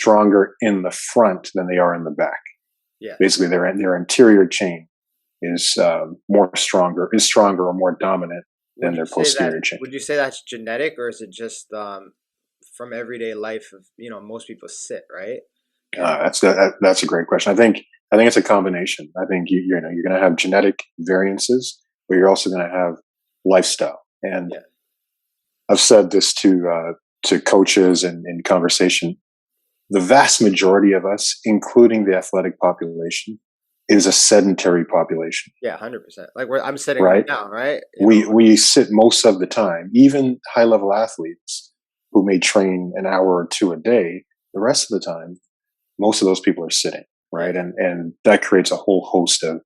stronger in the front than they are in the back. Yeah. Basically, their anterior chain is stronger or more dominant than their posterior chain. Would you say that's genetic, or is it just from everyday life of, most people sit, right? That's a great question. I think it's a combination. I think you're going to have genetic variances, but you're also going to have lifestyle. And I've said this to coaches and in conversation. The vast majority of us, including the athletic population, is a sedentary population. Yeah, 100%. Like I'm sitting right now, right? We sit most of the time. Even high level athletes who may train an hour or two a day, the rest of the time, most of those people are sitting, right? And that creates a whole host of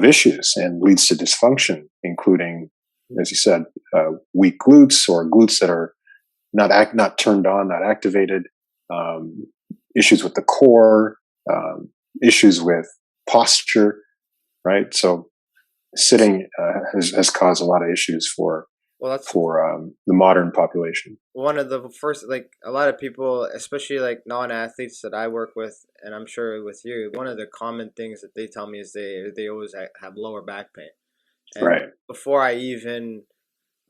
issues and leads to dysfunction, including, as you said, weak glutes or glutes that are not turned on, not activated, issues with the core, issues with posture, right? So sitting has caused a lot of issues for the modern population. One of the first, like a lot of people, especially like non-athletes that I work with, and I'm sure with you, one of the common things that they tell me is they always have lower back pain. And right. Before I even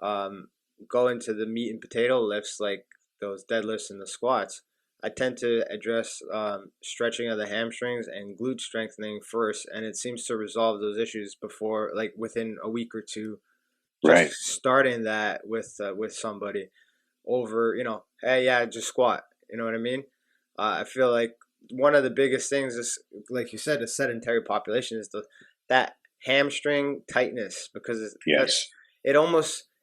go into the meat and potato lifts, like those deadlifts and the squats, I tend to address stretching of the hamstrings and glute strengthening first, and it seems to resolve those issues before, like within a week or two. Just starting that with somebody over, hey, yeah, just squat. You know what I mean? I feel like one of the biggest things is, like you said, a sedentary population is that hamstring tightness, because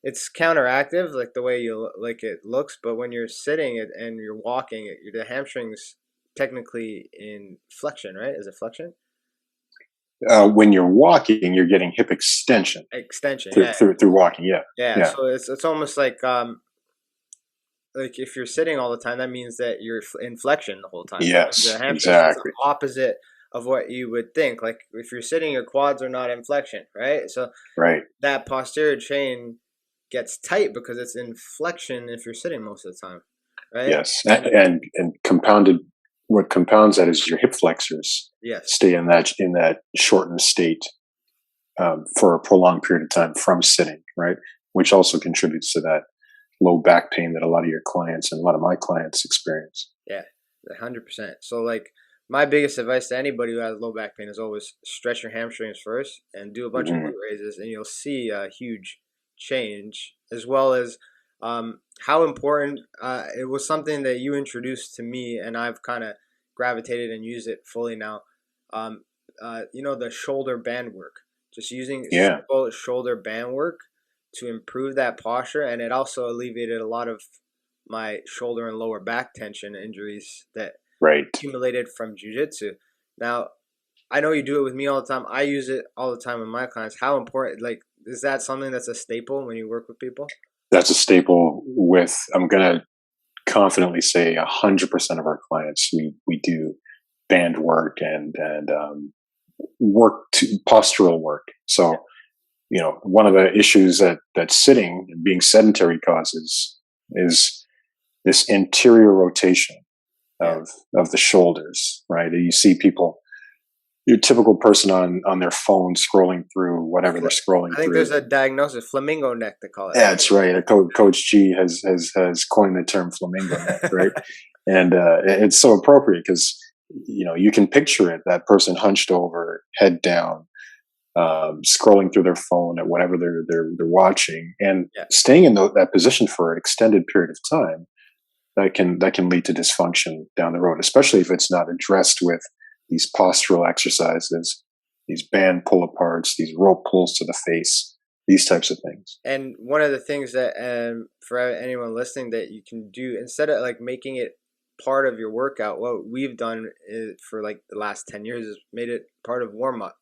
it's counteractive, like the way it looks, but when you're sitting and you're walking, the hamstring's technically in flexion, right? Is it flexion? When you're walking, you're getting hip extension. Through walking, yeah. So it's almost like if you're sitting all the time, that means that you're in flexion the whole time. Yes, the hamstring exactly. is the opposite of what you would think. Like if you're sitting, your quads are not in flexion, right? So that posterior chain gets tight because it's in flexion if you're sitting most of the time, right? Yes, and compounded. What compounds that is your hip flexors stay in that shortened state for a prolonged period of time from sitting, right? Which also contributes to that low back pain that a lot of your clients and a lot of my clients experience. Yeah, 100%. So like my biggest advice to anybody who has low back pain is always stretch your hamstrings first and do a bunch of glute raises, and you'll see a huge change, as well as how important it was something that you introduced to me, and I've kind of gravitated and used it fully now. The shoulder band work, just using simple shoulder band work to improve that posture, and it also alleviated a lot of my shoulder and lower back tension injuries that accumulated from jiu-jitsu. Now, I know you do it with me all the time. I use it all the time with my clients. How important, is that something that's a staple when you work with people? That's a staple I'm going to confidently say 100% of our clients, we do band work and postural work. So, one of the issues that sitting and being sedentary causes is this anterior rotation of the shoulders, right? You see people, your typical person on their phone scrolling through whatever they're scrolling through. I think there's a diagnosis, flamingo neck, they call it. Yeah, that's right. Coach G has coined the term flamingo neck, right? And it's so appropriate because you can picture it, that person hunched over, head down, scrolling through their phone at whatever they're watching, and staying in that position for an extended period of time. That can lead to dysfunction down the road, especially if it's not addressed with these postural exercises, these band pull aparts, these rope pulls to the face, these types of things. And one of the things that, for anyone listening, that you can do instead of making it part of your workout, what we've done for the last 10 years is made it part of warm up.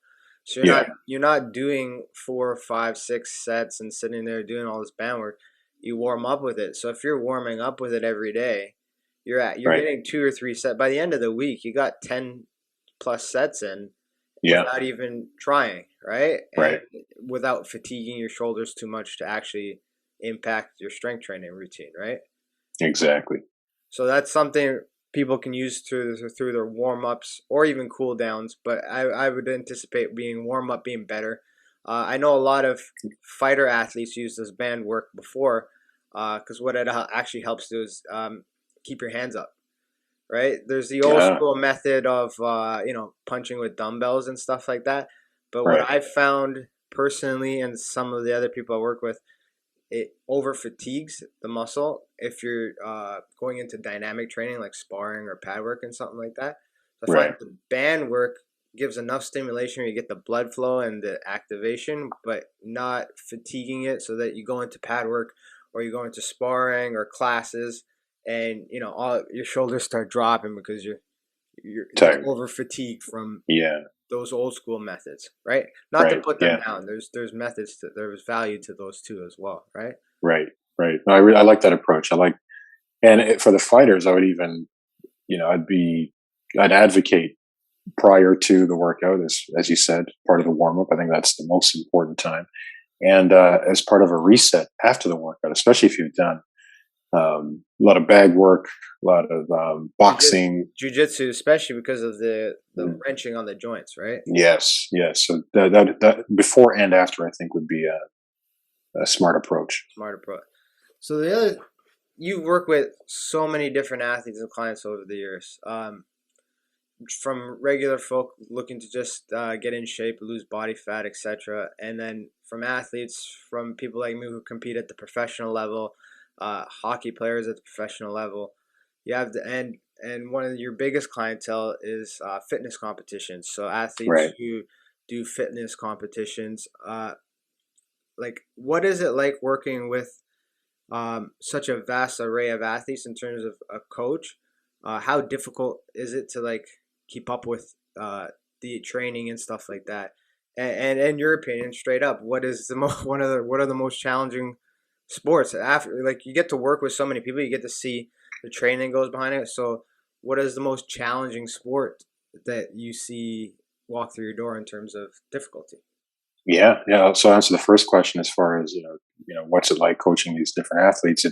So you're not doing 4, 5, 6 sets and sitting there doing all this band work. You warm up with it. So if you're warming up with it every day, you're getting 2 or 3 sets. By the end of the week, you got 10 plus sets in without even trying, right? And without fatiguing your shoulders too much to actually impact your strength training routine, right? Exactly. So that's something people can use through their warm ups or even cool downs. But I would anticipate warm up being better. I know a lot of fighter athletes use this Bandwork before, because what it actually helps do is keep your hands up. Right? There's the old Ah, school method of punching with dumbbells and stuff like that. But what right, I've found personally, and some of the other people I work with, it over fatigues the muscle if you're going into dynamic training like sparring or pad work and something like that. So I right, find the band work gives enough stimulation where you get the blood flow and the activation, but not fatiguing it so that you go into pad work or you go into sparring or classes and all your shoulders start dropping because you're just tired. over fatigue from Yeah, those old school methods, right? Not to right, put them yeah, down. There's methods there's value to those too as well, right? right, right. No, I like that approach. For the fighters, I would even, I'd advocate prior to the workout, as you said, part of the warm up. I think that's the most important time, and as part of a reset after the workout, especially if you've done a lot of bag work, a lot of boxing. Jiu-jitsu, especially because of the Mm, wrenching on the joints, right? yes, yes. So that before and after, I think, would be a smart approach. Smart approach. So the other, you work with so many different athletes and clients over the years, from regular folk looking to just get in shape, lose body fat, etc., and then from athletes, from people like me who compete at the professional level, hockey players at the professional level. You have the and one of your biggest clientele is fitness competitions. So athletes Right. who do fitness competitions. Like, what is it like working with such a vast array of athletes in terms of a coach? How difficult is it to like keep up with the training and stuff like that? And in your opinion, straight up, what is the what are the most challenging sports? After, like, you get to work with so many people, you get to see the training goes behind it. So what is the most challenging sport that you see walk through your door in terms of difficulty? Yeah, yeah. So answer the first question as far as what's it like coaching these different athletes?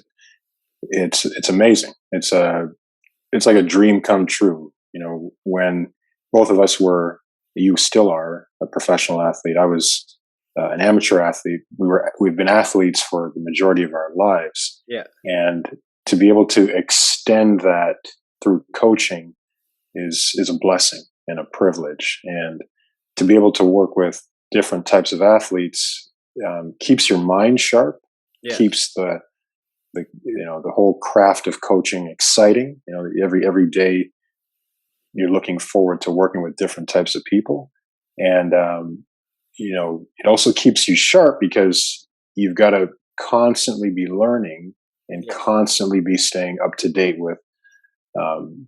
It's amazing. It's like a dream come true. When both of us were, you still are a professional athlete. I was an amateur athlete. We've been athletes for the majority of our lives, Yeah, and to be able to extend that through coaching is a blessing and a privilege. And to be able to work with different types of athletes keeps your mind sharp, yeah, keeps the whole craft of coaching exciting. Every day you're looking forward to working with different types of people, and it also keeps you sharp because you've got to constantly be learning and yeah. constantly be staying up to date with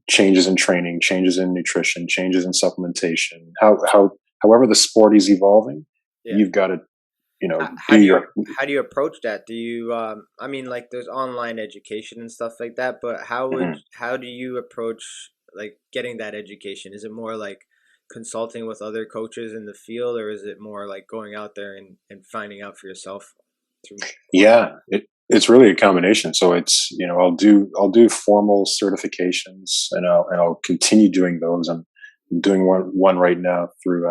changes in training, changes in nutrition, changes in supplementation. However the sport is evolving, Yeah. you've got to How do do you your how do you approach that? Do you I mean, like, there's online education and stuff like that, but Mhm. how do you approach like getting that education? Is it more like consulting with other coaches in the field, or is it more like going out there and finding out for yourself through courses? Yeah, it's really a combination. So it's I'll do formal certifications, and I'll continue doing those. I'm doing one right now through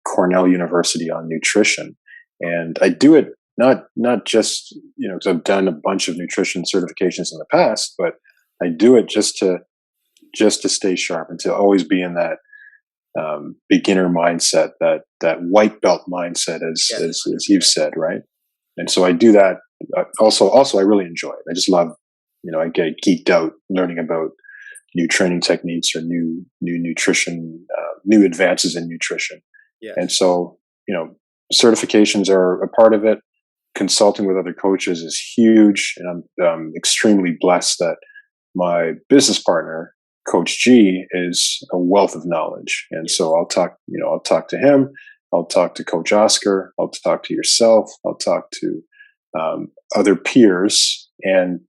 Cornell University on nutrition, and I do it not just because I've done a bunch of nutrition certifications in the past, but I do it just to stay sharp and to always be in that beginner mindset, that white belt mindset, Yes, as you've said, right? And so I do that. Also, I really enjoy it. I just love, I get geeked out learning about new training techniques or new nutrition, new advances in nutrition. And yes, so, certifications are a part of it. Consulting with other coaches is huge, and I'm extremely blessed that my business partner, Coach G, is a wealth of knowledge. And yes, so I'll talk to him. I'll talk to Coach Oscar. I'll talk to yourself. I'll talk to other peers and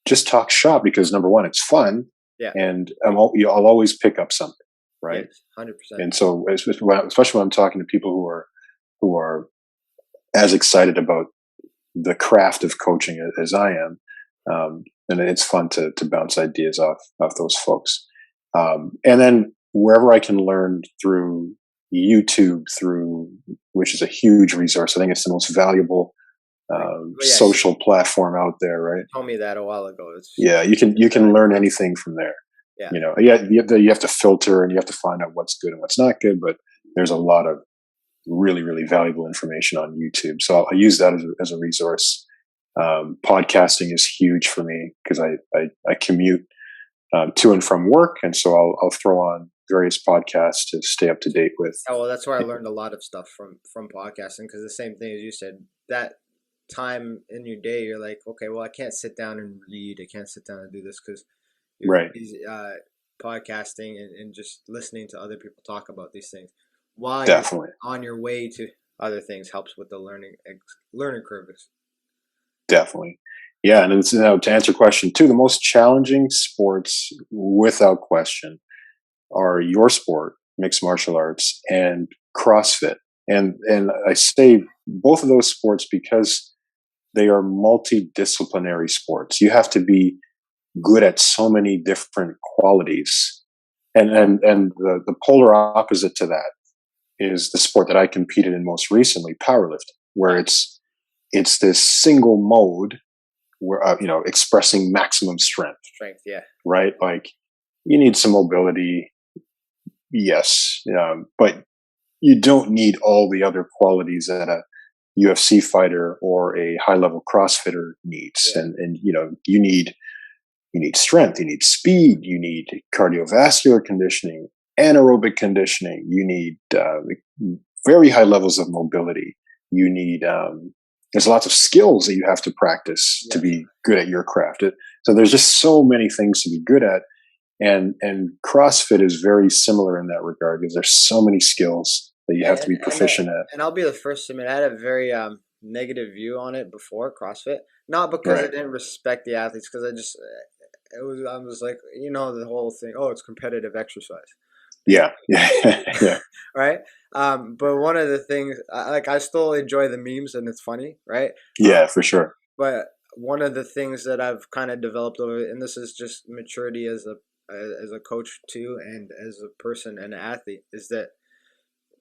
just talk shop because number one, it's fun, yeah, and I'll always pick up something, right? yes, 100%. And so, especially when I'm talking to people who are as excited about the craft of coaching as I am, And it's fun to bounce ideas off those folks. And then wherever I can learn through YouTube, which is a huge resource. I think it's the most valuable Right. But yeah, social platform out there, you right? told me that a while ago. Yeah, you can learn anything from there. Yeah. Yeah, you have to filter and you have to find out what's good and what's not good. But there's a lot of really, really valuable information on YouTube. So I'll use that as a resource. Podcasting is huge for me because I commute to and from work, and so I'll throw on various podcasts to stay up to date with. Oh, well, that's where I learned a lot of stuff from podcasting, because the same thing as you said, that time in your day, you're like, okay, well, I can't sit down and read. I can't sit down and do this because you're Right. busy, podcasting and just listening to other people talk about these things while you're Definitely. on your way to other things helps with the learning curves. Definitely. Yeah. And it's, to answer question two, the most challenging sports without question are your sport, mixed martial arts, and CrossFit. And I say both of those sports because they are multidisciplinary sports. You have to be good at so many different qualities. And the polar opposite to that is the sport that I competed in most recently, powerlifting, where it's this single mode where expressing maximum strength. Strength, yeah. Right? Like you need some mobility, yes, but you don't need all the other qualities that a UFC fighter or a high level CrossFitter needs. Yeah. And you need strength, you need speed, you need cardiovascular conditioning, anaerobic conditioning, you need very high levels of mobility. You need there's lots of skills that you have to practice to be good at your craft. So there's just so many things to be good at. And CrossFit is very similar in that regard because there's so many skills that you have to be proficient at. And I'll be the first to admit, I had a very negative view on it before CrossFit. Not because I didn't respect the athletes, because I was like, the whole thing. Oh, it's competitive exercise. Yeah. Yeah. Right. But one of the things, I still enjoy the memes and it's funny, right? Yeah, for sure. But one of the things that I've kind of developed over, and this is just maturity as a coach too, and as a person and an athlete, is that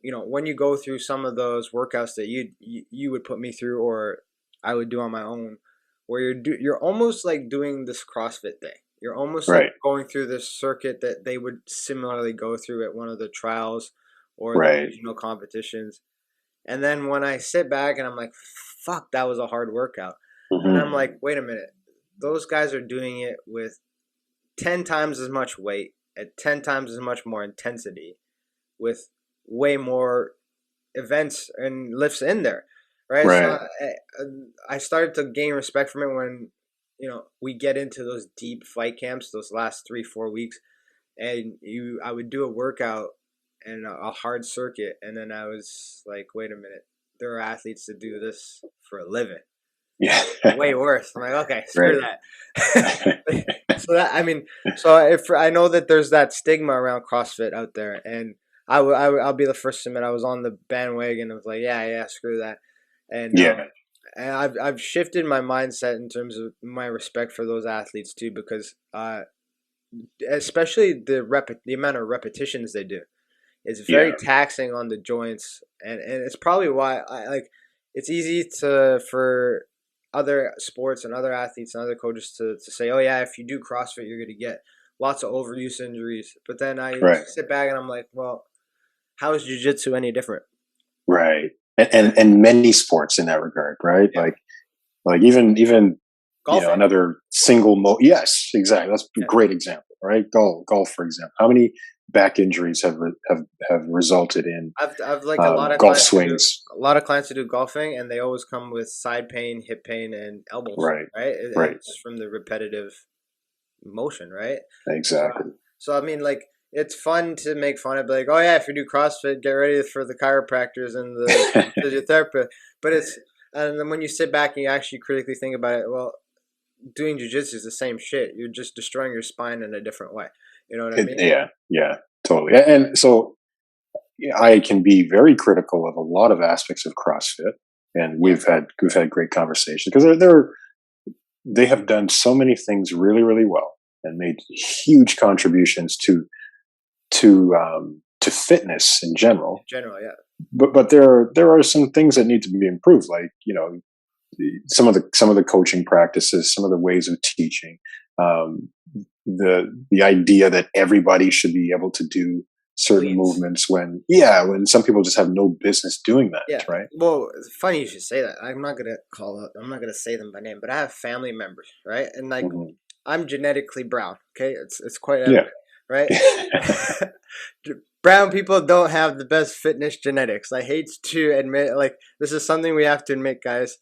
when you go through some of those workouts that you would put me through, or I would do on my own, where you're almost like doing this CrossFit thing. You're almost like going through this circuit that they would similarly go through at one of the trials or the regional competitions. And then when I sit back and I'm like, fuck, that was a hard workout. Mm-hmm. And I'm like, wait a minute. Those guys are doing it with 10 times as much weight, at 10 times as much more intensity, with way more events and lifts in there. Right. So I started to gain respect from it when, we get into those deep fight camps, those last 3-4 weeks, and I would do a workout and a hard circuit. And then I was like, wait a minute, there are athletes that do this for a living. Yeah. Way worse. I'm like, okay, screw that. So if I know that there's that stigma around CrossFit out there, and I'll be the first to admit I was on the bandwagon of like, yeah, screw that. And and I've shifted my mindset in terms of my respect for those athletes too, because especially the amount of repetitions they do, it's very taxing on the joints, and it's probably why it's easy for other sports and other athletes and other coaches to say, oh yeah, if you do CrossFit, you're going to get lots of overuse injuries. But then I sit back and I'm like, well, how is jiu-jitsu any different? Right. And many sports in that regard, right? Yeah. Like even another single mode. Yes, exactly. That's a great example, right? Golf, for example. How many back injuries have resulted in I've like a lot of golf swings? A lot of clients who do golfing, and they always come with side pain, hip pain, and elbows. Right. It's from the repetitive motion, right? Exactly. So it's fun to make fun of, like, oh yeah, if you do CrossFit, get ready for the chiropractors and the physiotherapist. But and then when you sit back and you actually critically think about it, well, doing jiu-jitsu is the same shit. You're just destroying your spine in a different way. You know what I mean? Yeah, totally. And so I can be very critical of a lot of aspects of CrossFit, and we've had great conversations because there they have done so many things really, really well and made huge contributions to fitness in general. In general, yeah. But there are some things that need to be improved, like, you know, some of the coaching practices, some of the ways of teaching, um, the idea that everybody should be able to do certain Cleans. movements when some people just have no business doing that, Yeah. right? Well, it's funny you should say that. I'm not gonna say them by name, but I have family members, right? And like, Hmm. I'm genetically brown. Okay, it's quite Yeah. evident, right? Brown people don't have the best fitness genetics. I hate to admit, like, this is something we have to admit, guys.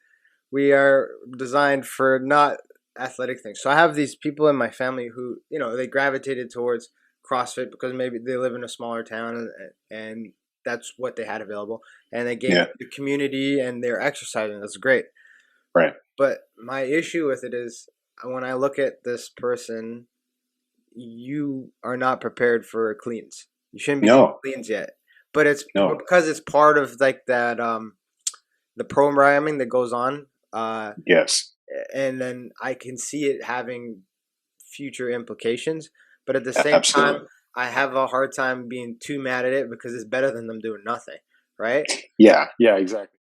We are designed for not athletic things. So I have these people in my family who, you know, they gravitated towards CrossFit because maybe they live in a smaller town, and that's what they had available. And they gained Yeah. the community and they're exercising. That's great. Right. But my issue with it is when I look at this person, you are not prepared for cleans. You shouldn't be doing No. cleans yet. But it's No. because it's part of like that the programming that goes on. Yes. And then I can see it having future implications. But at the same Absolutely. time, I have a hard time being too mad at it because it's better than them doing nothing, right? Yeah. Yeah. Exactly.